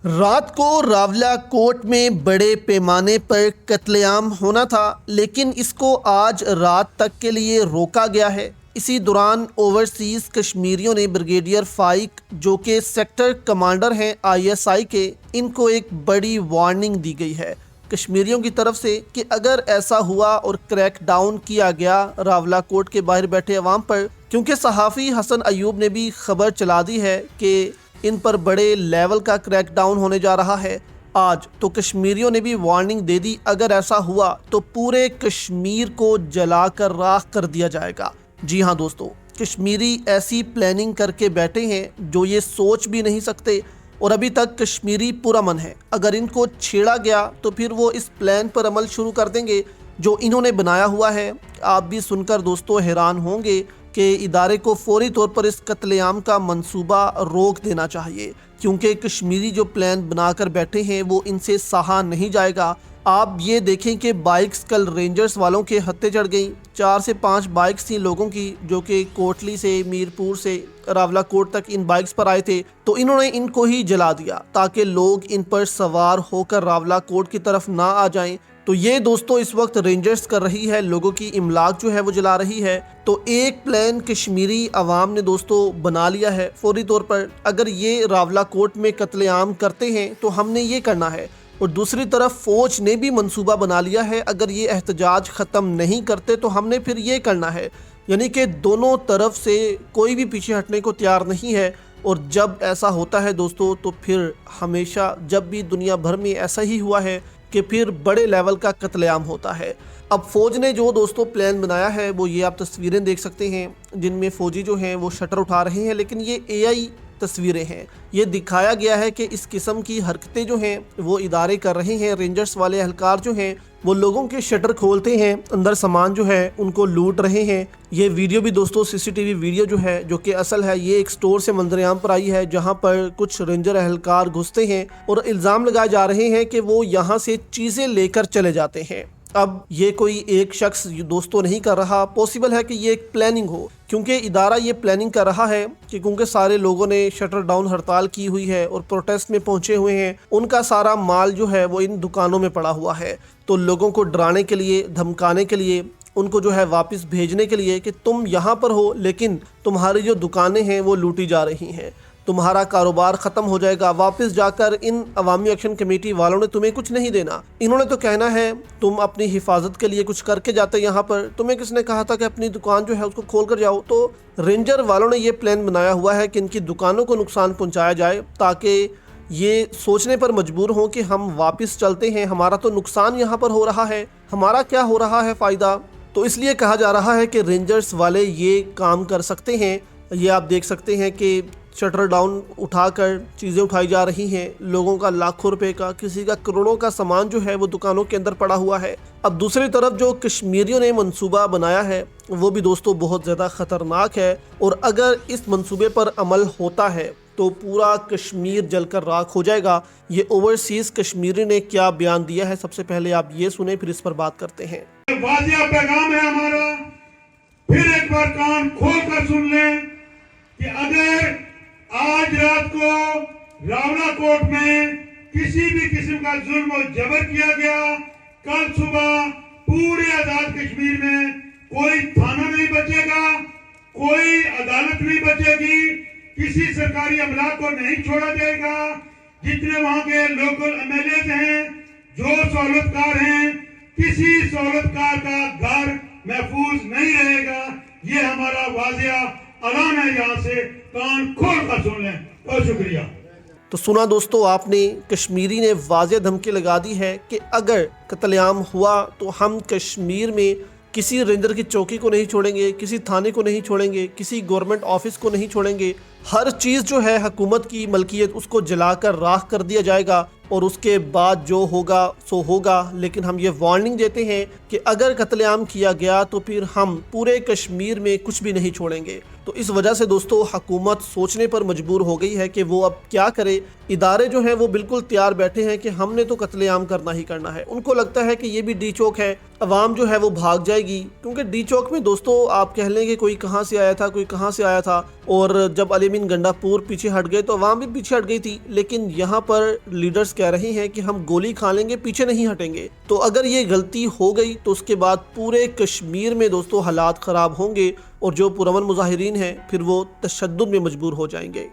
رات کو راولہ کوٹ میں بڑے پیمانے پر قتل عام ہونا تھا، لیکن اس کو آج رات تک کے لیے روکا گیا ہے۔ اسی دوران اوورسیز کشمیریوں نے بریگیڈیئر فائق جو کہ سیکٹر کمانڈر ہیں ISI کے، ان کو ایک بڑی وارننگ دی گئی ہے کشمیریوں کی طرف سے کہ اگر ایسا ہوا اور کریک ڈاؤن کیا گیا راولہ کوٹ کے باہر بیٹھے عوام پر، کیونکہ صحافی حسن ایوب نے بھی خبر چلا دی ہے کہ ان پر بڑے لیول کا کریک ڈاؤن ہونے جا رہا ہے آج، تو کشمیریوں نے بھی وارننگ دے دی اگر ایسا ہوا تو پورے کشمیر کو جلا کر راکھ کر دیا جائے گا۔ جی ہاں دوستو، کشمیری ایسی پلاننگ کر کے بیٹھے ہیں جو یہ سوچ بھی نہیں سکتے، اور ابھی تک کشمیری پرامن ہے۔ اگر ان کو چھیڑا گیا تو پھر وہ اس پلان پر عمل شروع کر دیں گے جو انہوں نے بنایا ہوا ہے۔ آپ بھی سن کر دوستو حیران ہوں گے کہ ادارے کو فوری طور پر اس قتل عام کا منصوبہ روک دینا چاہیے، کیونکہ کشمیری جو پلان بنا کر بیٹھے ہیں وہ ان سے سہا نہیں جائے گا۔ آپ یہ دیکھیں کہ بائکس کل رینجرز والوں کے ہتھے چڑھ گئیں، 4 سے 5 بائکس تھیں لوگوں کی جو کہ کوٹلی سے، میرپور سے راولہ کوٹ تک ان بائکس پر آئے تھے، تو انہوں نے ان کو ہی جلا دیا تاکہ لوگ ان پر سوار ہو کر راولہ کوٹ کی طرف نہ آ جائیں۔ تو یہ دوستو اس وقت رینجرز کر رہی ہے، لوگوں کی املاک جو ہے وہ جلا رہی ہے۔ تو ایک پلان کشمیری عوام نے دوستو بنا لیا ہے فوری طور پر، اگر یہ راولہ کوٹ میں قتل عام کرتے ہیں تو ہم نے یہ کرنا ہے، اور دوسری طرف فوج نے بھی منصوبہ بنا لیا ہے اگر یہ احتجاج ختم نہیں کرتے تو ہم نے پھر یہ کرنا ہے، یعنی کہ دونوں طرف سے کوئی بھی پیچھے ہٹنے کو تیار نہیں ہے۔ اور جب ایسا ہوتا ہے دوستو تو پھر ہمیشہ جب بھی دنیا بھر میں ایسا ہی ہوا ہے کہ پھر بڑے لیول کا قتل عام ہوتا ہے۔ اب فوج نے جو دوستو پلان بنایا ہے وہ یہ آپ تصویریں دیکھ سکتے ہیں جن میں فوجی جو ہیں وہ شٹر اٹھا رہے ہیں، لیکن یہ AI تصویریں ہیں۔ یہ دکھایا گیا ہے کہ اس قسم کی حرکتیں جو ہیں وہ ادارے کر رہے ہیں، رینجرز والے اہلکار جو ہیں وہ لوگوں کے شٹر کھولتے ہیں، اندر سامان جو ہے ان کو لوٹ رہے ہیں۔ یہ ویڈیو بھی دوستو CCTV ویڈیو جو ہے جو کہ اصل ہے، یہ ایک سٹور سے منظر عام پر آئی ہے جہاں پر کچھ رینجر اہلکار گھستے ہیں اور الزام لگائے جا رہے ہیں کہ وہ یہاں سے چیزیں لے کر چلے جاتے ہیں۔ اب یہ کوئی ایک شخص دوستو نہیں کر رہا، پوسیبل ہے کہ یہ ایک پلاننگ ہو، کیونکہ ادارہ یہ پلاننگ کر رہا ہے کہ کیونکہ سارے لوگوں نے شٹر ڈاؤن ہڑتال کی ہوئی ہے اور پروٹیسٹ میں پہنچے ہوئے ہیں، ان کا سارا مال جو ہے وہ ان دکانوں میں پڑا ہوا ہے، تو لوگوں کو ڈرانے کے لیے، دھمکانے کے لیے، ان کو جو ہے واپس بھیجنے کے لیے کہ تم یہاں پر ہو لیکن تمہاری جو دکانیں ہیں وہ لوٹی جا رہی ہیں، تمہارا کاروبار ختم ہو جائے گا، واپس جا کر ان عوامی ایکشن کمیٹی والوں نے تمہیں کچھ نہیں دینا، انہوں نے تو کہنا ہے تم اپنی حفاظت کے لیے کچھ کر کے جاتے یہاں پر، تمہیں کس نے کہا تھا کہ اپنی دکان جو ہے اس کو کھول کر جاؤ۔ تو رینجر والوں نے یہ پلان بنایا ہوا ہے کہ ان کی دکانوں کو نقصان پہنچایا جائے تاکہ یہ سوچنے پر مجبور ہوں کہ ہم واپس چلتے ہیں، ہمارا تو نقصان یہاں پر ہو رہا ہے، ہمارا کیا ہو رہا ہے فائدہ۔ تو اس لیے کہا جا رہا ہے کہ رینجرز والے یہ کام کر سکتے ہیں۔ یہ آپ دیکھ سکتے ہیں کہ شٹر ڈاؤن اٹھا کر چیزیں اٹھائی جا رہی ہیں، لوگوں کا لاکھوں روپے کا، کسی کا کروڑوں کا سامان جو ہے وہ دکانوں کے اندر پڑا ہوا ہے۔ اب دوسری طرف جو کشمیریوں نے منصوبہ بنایا ہے وہ بھی دوستو بہت زیادہ خطرناک ہے، اور اگر اس منصوبے پر عمل ہوتا ہے تو پورا کشمیر جل کر راکھ ہو جائے گا۔ یہ اوورسیز کشمیری نے کیا بیان دیا ہے، سب سے پہلے آپ یہ سنیں پھر اس پر بات کرتے ہیں۔ واضح پیغام ہے ہمارا، پھر ایک بار کان کھول کر سن لیں کہ اگر آج رات کو راولہ کوٹ میں کسی بھی قسم کا ظلم و جبر کیا گیا، کل صبح پورے آزاد کشمیر میں کوئی تھانہ نہیں بچے گا، کوئی عدالت نہیں بچے گی، کسی سرکاری املاک کو نہیں چھوڑا جائے گا، جتنے وہاں کے لوکل MLAs ہیں، جو سہولتکار ہیں، کسی سہولتکار کا گھر محفوظ نہیں رہے گا۔ یہ ہمارا واضح اعلان ہے، یہاں سے کان کھول کر سن لیں۔ بہت شکریہ۔ تو سنا دوستو آپ نے، کشمیری نے واضح دھمکی لگا دی ہے کہ اگر قتل عام ہوا تو ہم کشمیر میں کسی رینجر کی چوکی کو نہیں چھوڑیں گے، کسی تھانے کو نہیں چھوڑیں گے، کسی گورنمنٹ آفس کو نہیں چھوڑیں گے، ہر چیز جو ہے حکومت کی ملکیت اس کو جلا کر راکھ کر دیا جائے گا، اور اس کے بعد جو ہوگا سو ہوگا۔ لیکن ہم یہ وارننگ دیتے ہیں کہ اگر قتل عام کیا گیا تو پھر ہم پورے کشمیر میں کچھ بھی نہیں چھوڑیں گے۔ تو اس وجہ سے دوستو حکومت سوچنے پر مجبور ہو گئی ہے کہ وہ اب کیا کرے۔ ادارے جو ہیں وہ بالکل تیار بیٹھے ہیں کہ ہم نے تو قتل عام کرنا ہی کرنا ہے. ان کو لگتا ہے کہ یہ بھی ڈی چوک ہے, عوام جو ہے وہ بھاگ جائے گی, کیونکہ ڈی چوک میں دوستو آپ کہہ لیں کہ کوئی کہاں سے آیا تھا, کوئی کہاں سے آیا تھا, اور جب علی امین گنڈا پور پیچھے ہٹ گئے تو عوام بھی پیچھے ہٹ گئی تھی. لیکن یہاں پر لیڈرز کہہ رہے ہیں کہ ہم گولی کھا لیں گے, پیچھے نہیں ہٹیں گے. تو اگر یہ غلطی ہو گئی تو اس کے بعد پورے کشمیر میں دوستو حالات خراب ہوں گے, اور جو پرامن مظاہرین ہیں پھر وہ تشدد میں مجبور ہو جائیں گے.